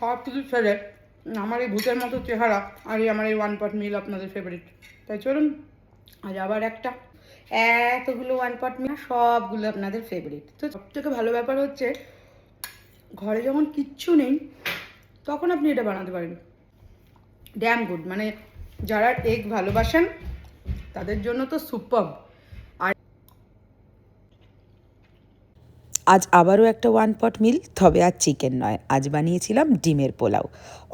সব কিছু ছেড়ে আমার এই ভূতের মতো চেহারা আর আমার এই ওয়ান পট মিল আপনাদের ফেভারিট। তাই চলুন আজ আবার এতগুলো ওয়ান পট মিল সবগুলো আপনাদের ফেভারিট। তো সবথেকে ভালো ব্যাপার হচ্ছে ঘরে যখন কিচ্ছু নেই তখন আপনি এটা বানাতে পারেন। ড্যাম গুড, মানে যারা এগ ভালোবাসেন তাদের জন্য তো সুপারব। আজ আবারও একটা ওয়ান পট মিল, তবে আজ চিকেন নয়, আজ বানিয়েছিলাম ডিমের পোলাও।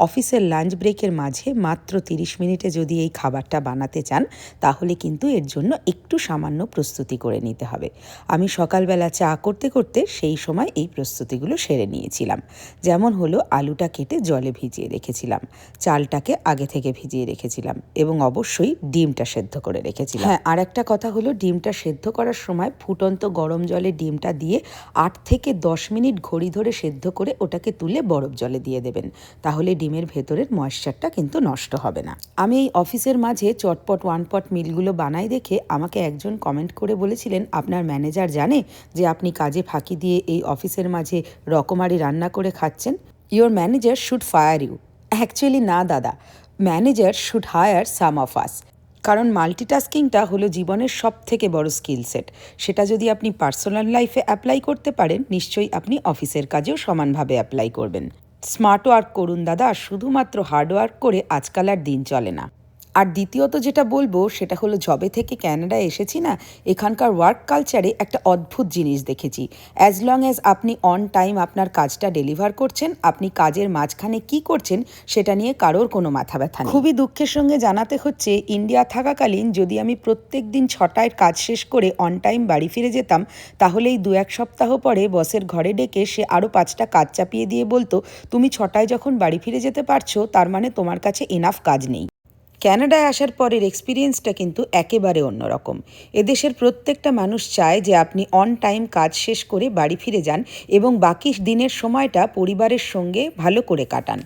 অফিসের লাঞ্চ ব্রেকের মাঝে মাত্র 30 মিনিটে যদি এই খাবারটা বানাতে চান তাহলে কিন্তু এর জন্য একটু সামান্য প্রস্তুতি করে নিতে হবে। আমি সকালবেলা চা করতে করতে সেই সময় এই প্রস্তুতিগুলো সেরে নিয়েছিলাম। যেমন হলো, আলুটা কেটে জলে ভিজিয়ে রেখেছিলাম, চালটাকে আগে থেকে ভিজিয়ে রেখেছিলাম এবং অবশ্যই ডিমটা সেদ্ধ করে রেখেছিলাম। হ্যাঁ, আর একটা কথা হলো, ডিমটা সেদ্ধ করার সময় ফুটন্ত গরম জলে ডিমটা দিয়ে 8 থেকে 10 মিনিট ঘড়ি ধরে সেদ্ধ করে ওটাকে তুলে বরফ জলে দিয়ে দেবেন, তাহলে ডিমের ভেতরের ময়েশ্চারটা কিন্তু নষ্ট হবে না। আমি এই অফিসের মাঝে চটপট ওয়ান পট মিলগুলো বানাই দেখে আমাকে একজন কমেন্ট করে বলেছিলেন, আপনার ম্যানেজার জানে যে আপনি কাজে ফাঁকি দিয়ে এই অফিসের মাঝে রকমারি রান্না করে খাচ্ছেন? Your manager should fire you. Actually না দাদা, manager should hire some of us. কারণ মাল্টিটাস্কিংটা হলো জীবনের সব থেকে বড় স্কিল সেট। সেটা যদি আপনি পার্সোনাল লাইফে অ্যাপ্লাই করতে পারেন, নিশ্চয়ই আপনি অফিসের কাজেও সমানভাবে অ্যাপ্লাই করবেন। স্মার্ট ওয়ার্ক করুন দাদা, শুধুমাত্র হার্ড ওয়ার্ক করে আজকাল আর দিন চলে না। আর দ্বিতীয়ত যেটা বলবো সেটা হলো, যবে থেকে ক্যানাডায় এসেছি না, এখানকার ওয়ার্ক কালচারে একটা অদ্ভুত জিনিস দেখেছি। অ্যাজ লং অ্যাজ আপনি অন টাইম আপনার কাজটা ডেলিভার করছেন, আপনি কাজের মাঝখানে কি করছেন সেটা নিয়ে কারোর কোনো মাথা ব্যথা নেই। খুবই দুঃখের সঙ্গে জানাতে হচ্ছে, ইন্ডিয়া থাকাকালীন যদি আমি প্রত্যেক দিন 6টায় কাজ শেষ করে অন টাইম বাড়ি ফিরে যেতাম, তাহলে এই 2-1 সপ্তাহ পরে বসের ঘরে ডেকে সে আরও 5টা কাজ চাপিয়ে দিয়ে বলতো, তুমি 6টায় যখন বাড়ি ফিরে যেতে পারছো তার মানে তোমার কাছে এনাফ কাজ নেই। ক্যানাডায় আসার পরের এক্সপিরিয়েন্সটা কিন্তু একেবারে অন্যরকম। এদেশের প্রত্যেকটা মানুষ চায় যে আপনি অন টাইম কাজ শেষ করে বাড়ি ফিরে যান এবং বাকি দিনের সময়টা পরিবারের সঙ্গে ভালো করে কাটান।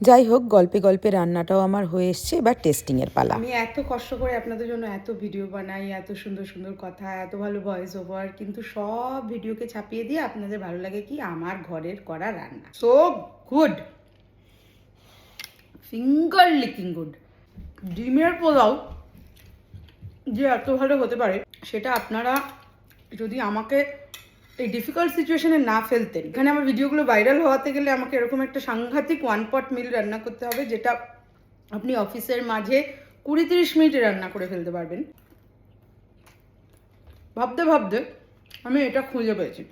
যাই হোক, গল্পে গল্পে রান্নাটাও আমার হয়ে এসছে, এবার টেস্টিংয়ের পালা। আমি এত কষ্ট করে আপনাদের জন্য এত ভিডিও বানাই, এত সুন্দর সুন্দর কথা, এত ভালো ভয়েস ওভার, কিন্তু সব ভিডিওকে ছাপিয়ে দিয়ে আপনাদের ভালো লাগে কি আমার ঘরের করা রান্না। So good, finger licking good. ডিমের পোলাও যে এত ভালো হতে পারে সেটা আপনারা যদি আমাকে এই ডিফিকাল্ট সিচুয়েশনে না ফেলতেন। এখানে আমার ভিডিওগুলো ভাইরাল হওয়াতে গেলে আমাকে এরকম একটা সাংঘাতিক ওয়ান পট মিল রান্না করতে হবে, যেটা আপনি অফিসের মাঝে 20-30 মিনিটে রান্না করে ফেলতে পারবেন। ভাবতে ভাবতে আমি এটা খুঁজে পেয়েছি।